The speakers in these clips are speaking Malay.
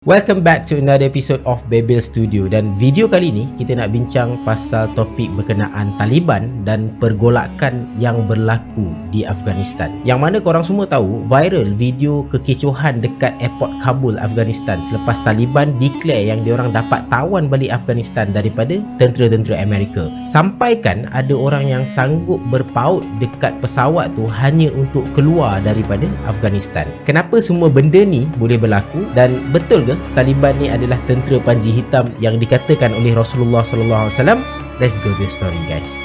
Welcome back to another episode of Bebel Studio, dan video kali ni kita nak bincang pasal topik berkenaan Taliban dan pergolakan yang berlaku di Afghanistan. Yang mana korang semua tahu viral video kekecohan dekat airport Kabul, Afghanistan selepas Taliban declare yang diorang dapat tawan balik Afghanistan daripada tentera-tentera Amerika. Sampaikan ada orang yang sanggup berpaut dekat pesawat tu hanya untuk keluar daripada Afghanistan. Kenapa semua benda ni boleh berlaku, dan betul ke Taliban ni adalah tentera panji hitam yang dikatakan oleh Rasulullah sallallahu alaihi wasallam? Let's go to the story, guys.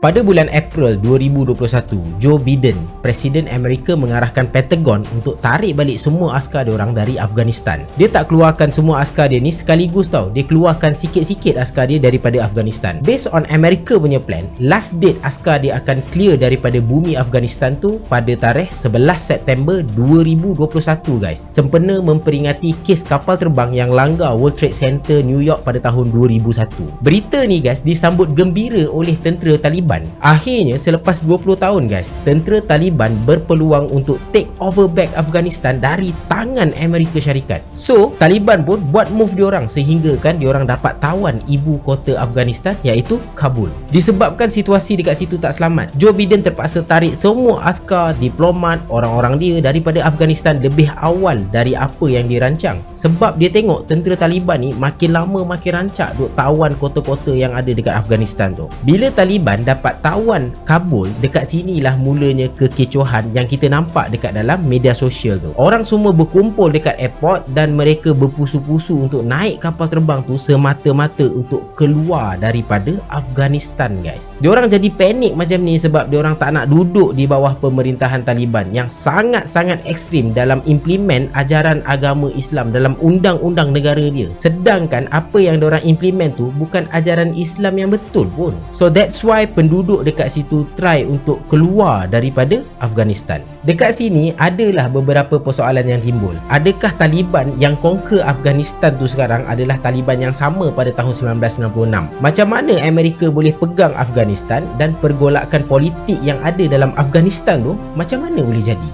Pada bulan April 2021, Joe Biden, Presiden Amerika, mengarahkan Pentagon untuk tarik balik semua askar diorang dari Afghanistan. Dia tak keluarkan semua askar dia ni sekaligus tau. Dia keluarkan sikit-sikit askar dia daripada Afghanistan. Based on Amerika punya plan, last date askar dia akan clear daripada bumi Afghanistan tu pada tarikh 11 September 2021, guys. Sempena memperingati kes kapal terbang yang langgar World Trade Center New York pada tahun 2001. Berita ni, guys, disambut gembira oleh tentera Taliban. Akhirnya selepas 20 tahun, guys, tentera Taliban berpeluang untuk take over back Afghanistan dari tangan Amerika Syarikat. So, Taliban pun buat move diorang sehingga kan diorang dapat tawan ibu kota Afghanistan, iaitu Kabul. Disebabkan situasi dekat situ tak selamat, Joe Biden terpaksa tarik semua askar, diplomat, orang-orang dia daripada Afghanistan lebih awal dari apa yang dia rancang. Sebab dia tengok tentera Taliban ni makin lama makin rancak duk tawan kota-kota yang ada dekat Afghanistan tu. Bila Taliban dapat tawan Kabul, dekat sinilah mulanya kekecohan yang kita nampak dekat dalam media sosial tu. Orang semua berkumpul dekat airport dan mereka berpusu-pusu untuk naik kapal terbang tu semata-mata untuk keluar daripada Afghanistan, guys. Diorang jadi panik macam ni sebab diorang tak nak duduk di bawah pemerintahan Taliban yang sangat-sangat ekstrim dalam implement ajaran agama Islam dalam undang-undang negara dia. Sedangkan apa yang diorang implement tu bukan ajaran Islam yang betul pun. So that's why penduduk dekat situ try untuk keluar daripada Afghanistan. Dekat sini adalah beberapa persoalan yang timbul. Adakah Taliban yang conquer Afghanistan tu sekarang adalah Taliban yang sama pada tahun 1996? Macam mana Amerika boleh pegang Afghanistan, dan pergolakan politik yang ada dalam Afghanistan tu macam mana boleh jadi?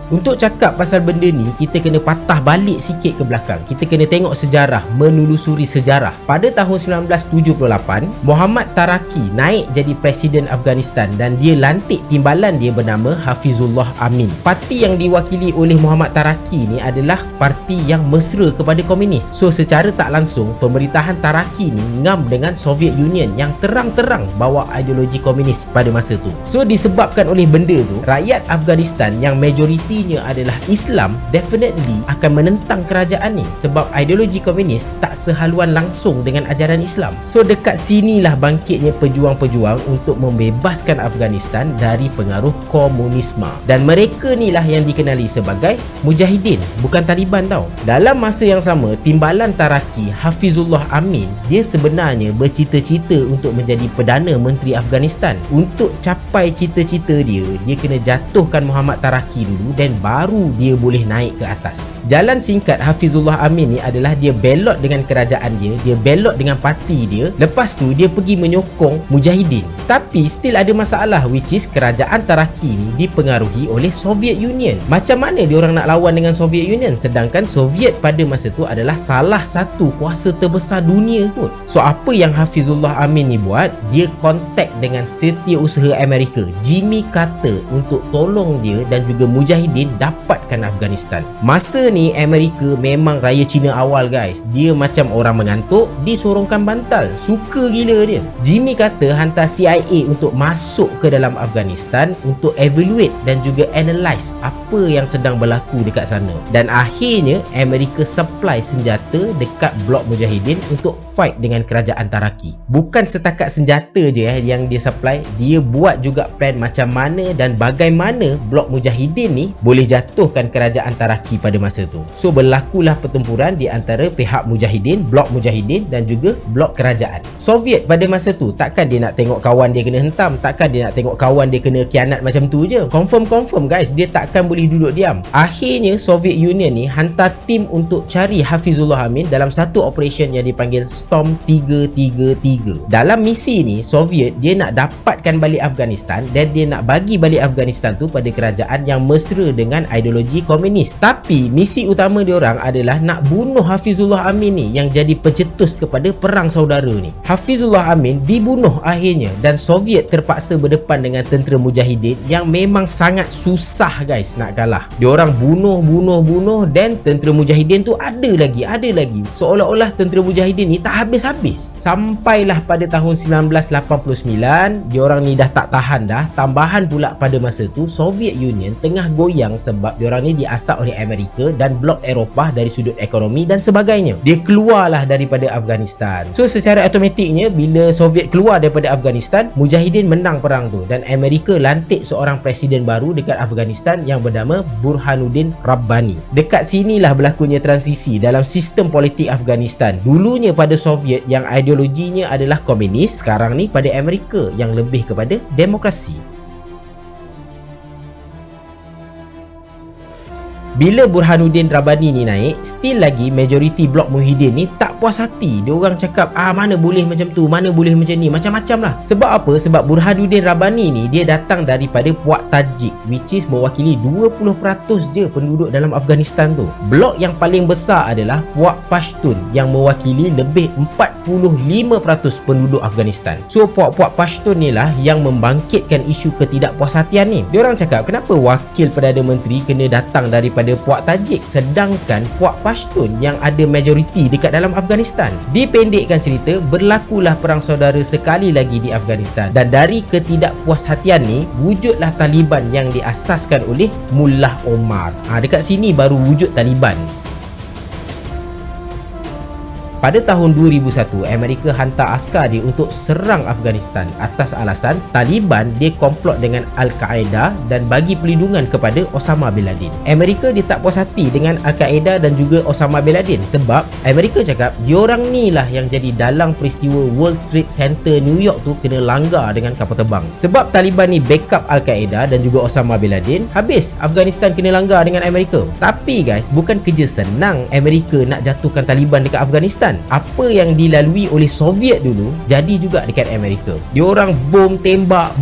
Untuk cakap pasal benda ni, kita kena patah balik sikit ke belakang. Kita kena tengok sejarah, menelusuri sejarah. Pada tahun 1978, Muhammad Taraki naik jadi Presiden Afghanistan dan dia lantik timbalan dia bernama Hafizullah Amin. Parti yang diwakili oleh Muhammad Taraki ni adalah parti yang mesra kepada komunis. So secara tak langsung, pemerintahan Taraki ni ngam dengan Soviet Union yang terang-terang bawa ideologi komunis pada masa tu. So disebabkan oleh benda tu, rakyat Afghanistan yang majoriti adalah Islam definitely akan menentang kerajaan ni sebab ideologi komunis tak sehaluan langsung dengan ajaran Islam. So dekat sinilah bangkitnya pejuang-pejuang untuk membebaskan Afghanistan dari pengaruh komunisme, dan mereka ni lah yang dikenali sebagai Mujahidin, bukan Taliban tau. Dalam masa yang sama, timbalan Taraki Hafizullah Amin, dia sebenarnya bercita-cita untuk menjadi Perdana Menteri Afghanistan. Untuk capai cita-cita dia, dia kena jatuhkan Muhammad Taraki dulu dan baru dia boleh naik ke atas. Jalan singkat Hafizullah Amin ni adalah dia belot dengan kerajaan dia belot dengan parti dia, lepas tu dia pergi menyokong Mujahidin. Tapi still ada masalah, which is kerajaan Taraki ni dipengaruhi oleh Soviet Union. Macam mana diorang nak lawan dengan Soviet Union sedangkan Soviet pada masa tu adalah salah satu kuasa terbesar dunia kot. So apa yang Hafizullah Amin ni buat, dia kontak dengan setiausaha Amerika Jimmy Carter untuk tolong dia dan juga Mujahidin dapatkan Afghanistan. Masa ni Amerika memang raya Cina awal, guys. Dia macam orang mengantuk disorongkan bantal. Suka gila dia. Jimmy Carter hantar CIA untuk masuk ke dalam Afghanistan untuk evaluate dan juga analyse apa yang sedang berlaku dekat sana. Dan akhirnya Amerika supply senjata dekat blok Mujahidin untuk fight dengan kerajaan Taraki. Bukan setakat senjata je yang dia supply, dia buat juga plan macam mana dan bagaimana blok Mujahidin ni boleh jatuhkan kerajaan Taraki pada masa tu. So berlakulah pertempuran di antara pihak Mujahidin, blok Mujahidin dan juga blok kerajaan. Soviet pada masa tu takkan dia nak tengok kawan dia kena hentam, takkan dia nak tengok kawan dia kena khianat macam tu je. Confirm guys, dia takkan boleh duduk diam. Akhirnya Soviet Union ni hantar tim untuk cari Hafizullah Amin dalam satu operation yang dipanggil Storm 333. Dalam misi ni Soviet dia nak dapatkan balik Afghanistan dan dia nak bagi balik Afghanistan tu pada kerajaan yang mesra dengan ideologi komunis. Tapi misi utama diorang adalah nak bunuh Hafizullah Amin ni yang jadi pencetus kepada perang saudara ni. Hafizullah Amin dibunuh akhirnya dan Soviet terpaksa berdepan dengan tentera Mujahidin yang memang sangat susah guys nak kalah. Diorang bunuh dan tentera Mujahidin tu ada lagi. Seolah-olah tentera Mujahidin ni tak habis-habis. Sampailah pada tahun 1989, diorang ni dah tak tahan dah. Tambahan pula pada masa tu Soviet Union tengah goyang sebab diorang ni diasak oleh Amerika dan blok Eropah dari sudut ekonomi dan sebagainya. Dia keluarlah daripada Afghanistan. So secara automatiknya bila Soviet keluar daripada Afghanistan, Mujahidin menang perang tu dan Amerika lantik seorang presiden baru dekat Afghanistan yang bernama Burhanuddin Rabbani. Dekat sinilah berlakunya transisi dalam sistem politik Afghanistan. Dulunya pada Soviet yang ideologinya adalah komunis, sekarang ni pada Amerika yang lebih kepada demokrasi. Bila Burhanuddin Rabbani ni naik, still lagi majoriti blok Mujahidin ni tak puas hati. Dia orang cakap, mana boleh macam tu, mana boleh macam ni, macam-macam lah. Sebab apa? Sebab Burhanuddin Rabbani ni dia datang daripada Puak Tajik, which is mewakili 20% je penduduk dalam Afghanistan tu. Blok yang paling besar adalah Puak Pashtun yang mewakili lebih 45% penduduk Afghanistan. So Puak-Puak Pashtun ni lah yang membangkitkan isu ketidakpuashatian ni. Dia orang cakap, kenapa wakil Perdana Menteri kena datang daripada Puak Tajik sedangkan Puak Pashtun yang ada majoriti dekat dalam Afghanistan? Dipendekkan cerita, berlakulah perang saudara sekali lagi di Afghanistan dan dari ketidakpuashatian ni wujudlah Taliban yang diasaskan oleh Mullah Omar. Dekat sini baru wujud Taliban. Pada tahun 2001, Amerika hantar askar dia untuk serang Afghanistan atas alasan Taliban dia komplot dengan Al-Qaeda dan bagi perlindungan kepada Osama bin Laden. Amerika dia tak puas hati dengan Al-Qaeda dan juga Osama bin Laden sebab Amerika cakap diorang ni lah yang jadi dalang peristiwa World Trade Center New York tu kena langgar dengan kapal terbang. Sebab Taliban ni backup Al-Qaeda dan juga Osama bin Laden, habis Afghanistan kena langgar dengan Amerika. Tapi guys, bukan kerja senang Amerika nak jatuhkan Taliban dekat Afghanistan. Apa yang dilalui oleh Soviet dulu jadi juga dekat Amerika. Diorang bom tembak,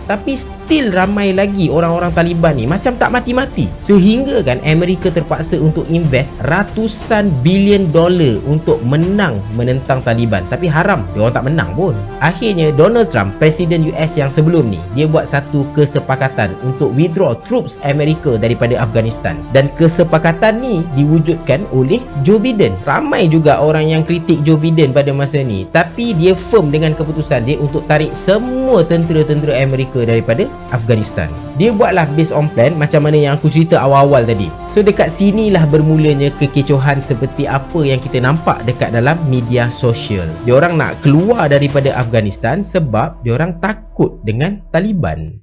tapi still ramai lagi orang-orang Taliban ni macam tak mati-mati. Sehingga kan Amerika terpaksa untuk invest ratusan bilion dolar untuk menang menentang Taliban. Tapi haram, diorang tak menang pun. Akhirnya Donald Trump, Presiden US yang sebelum ni, dia buat satu kesepakatan untuk withdraw troops Amerika daripada Afghanistan. Dan kesepakatan ni diwujudkan oleh Joe Biden. Ramai juga orang yang kritik Joe Biden pada masa ni, tapi dia firm dengan keputusan dia untuk tarik semua tentera-tentera Amerika daripada Afghanistan. Dia buatlah based on plan macam mana yang aku cerita awal-awal tadi. So dekat sinilah bermulanya kekecohan seperti apa yang kita nampak dekat dalam media sosial. Diorang nak keluar daripada Afghanistan sebab diorang takut dengan Taliban.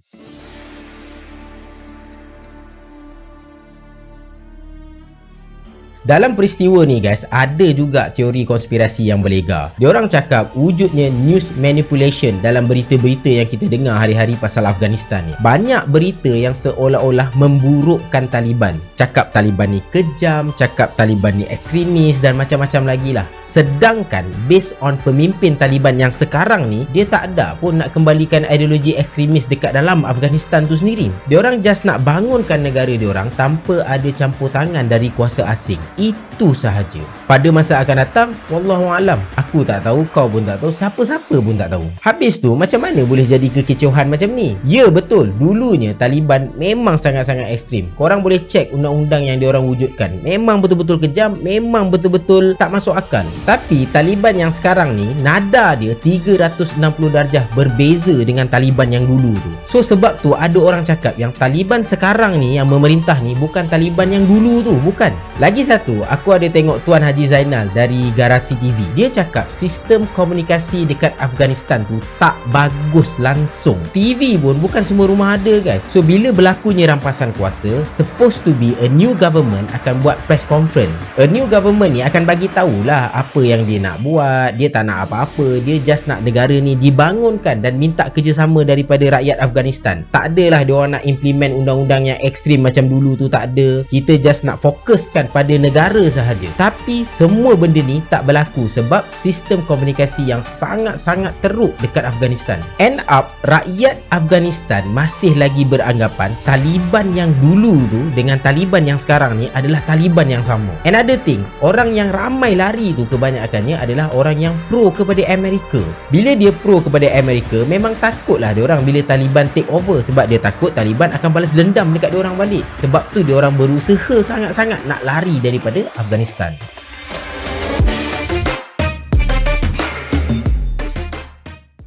Dalam peristiwa ni guys, ada juga teori konspirasi yang berlega. Diorang cakap wujudnya news manipulation dalam berita-berita yang kita dengar hari-hari pasal Afghanistan ni. Banyak berita yang seolah-olah memburukkan Taliban. Cakap Taliban ni kejam, cakap Taliban ni ekstremis dan macam-macam lagi lah. Sedangkan based on pemimpin Taliban yang sekarang ni, dia tak ada pun nak kembalikan ideologi ekstremis dekat dalam Afghanistan tu sendiri. Diorang just nak bangunkan negara diorang tanpa ada campur tangan dari kuasa asing. Itu sahaja. Pada masa akan datang, wallahualam, aku tak tahu, kau pun tak tahu, siapa-siapa pun tak tahu. Habis tu macam mana boleh jadi kekecohan macam ni? Ya betul, dulunya Taliban memang sangat-sangat ekstrim. Korang boleh cek undang-undang yang diorang wujudkan, memang betul-betul kejam, memang betul-betul tak masuk akal. Tapi Taliban yang sekarang ni, nada dia 360 darjah berbeza dengan Taliban yang dulu tu. So sebab tu ada orang cakap yang Taliban sekarang ni yang memerintah ni bukan Taliban yang dulu tu, bukan. Lagi satu, aku aku ada tengok Tuan Haji Zainal dari Garasi TV. Dia cakap sistem komunikasi dekat Afghanistan tu tak bagus langsung. TV pun bukan semua rumah ada, guys. So bila berlakunya rampasan kuasa, supposed to be a new government akan buat press conference. A new government ni akan bagi tahulah apa yang dia nak buat. Dia tak nak apa-apa, dia just nak negara ni dibangunkan dan minta kerjasama daripada rakyat Afghanistan. Tak adalah dia orang nak implement undang-undang yang ekstrim macam dulu tu, tak ada. Kita just nak fokuskan pada negara sahaja. Tapi semua benda ni tak berlaku sebab sistem komunikasi yang sangat-sangat teruk dekat Afghanistan. End up, rakyat Afghanistan masih lagi beranggapan Taliban yang dulu tu dengan Taliban yang sekarang ni adalah Taliban yang sama. Another thing, orang yang ramai lari tu kebanyakannya adalah orang yang pro kepada Amerika. Bila dia pro kepada Amerika, memang takutlah dia orang bila Taliban take over sebab dia takut Taliban akan balas dendam dekat dia orang balik. Sebab tu dia orang berusaha sangat-sangat nak lari daripada Afghanistan.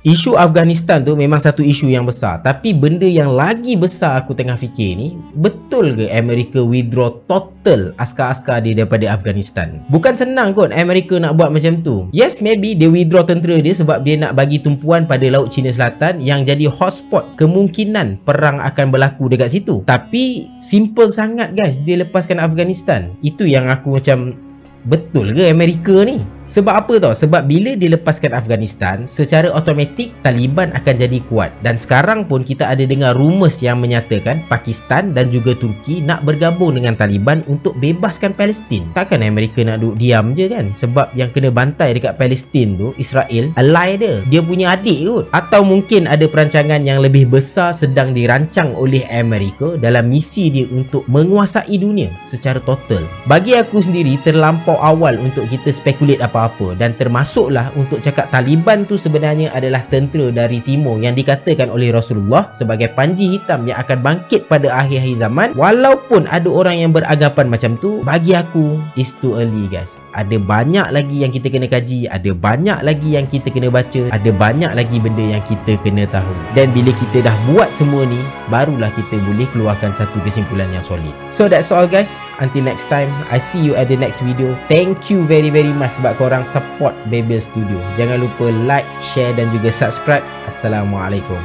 Isu Afghanistan tu memang satu isu yang besar. Tapi benda yang lagi besar aku tengah fikir ni, betul ke Amerika withdraw total askar-askar dia daripada Afghanistan? Bukan senang kot Amerika nak buat macam tu. Yes, maybe dia withdraw tentera dia sebab dia nak bagi tumpuan pada Laut Cina Selatan yang jadi hotspot kemungkinan perang akan berlaku dekat situ. Tapi simple sangat, guys, dia lepaskan Afghanistan. Itu yang aku macam, betul ke Amerika ni? Sebab apa tau? Sebab bila dilepaskan Afghanistan, secara automatik Taliban akan jadi kuat. Dan sekarang pun kita ada dengar rumours yang menyatakan Pakistan dan juga Turki nak bergabung dengan Taliban untuk bebaskan Palestin. Takkan Amerika nak duduk diam je kan? Sebab yang kena bantai dekat Palestin tu, Israel, ally dia punya adik kot. Atau mungkin ada perancangan yang lebih besar sedang dirancang oleh Amerika dalam misi dia untuk menguasai dunia secara total. Bagi aku sendiri, terlampau awal untuk kita spekulate apa-apa, dan termasuklah untuk cakap Taliban tu sebenarnya adalah tentera dari timur yang dikatakan oleh Rasulullah sebagai panji hitam yang akan bangkit pada akhir-akhir zaman. Walaupun ada orang yang beranggapan macam tu, bagi aku it's too early, guys. Ada banyak lagi yang kita kena kaji, ada banyak lagi yang kita kena baca, ada banyak lagi benda yang kita kena tahu. Dan bila kita dah buat semua ni, barulah kita boleh keluarkan satu kesimpulan yang solid. So that's all, guys. Until next time, I see you at the next video. Thank you very much sebab korang support Babel Studio. Jangan lupa like, share dan juga subscribe. Assalamualaikum.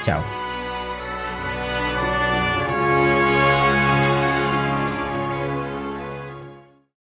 Ciao.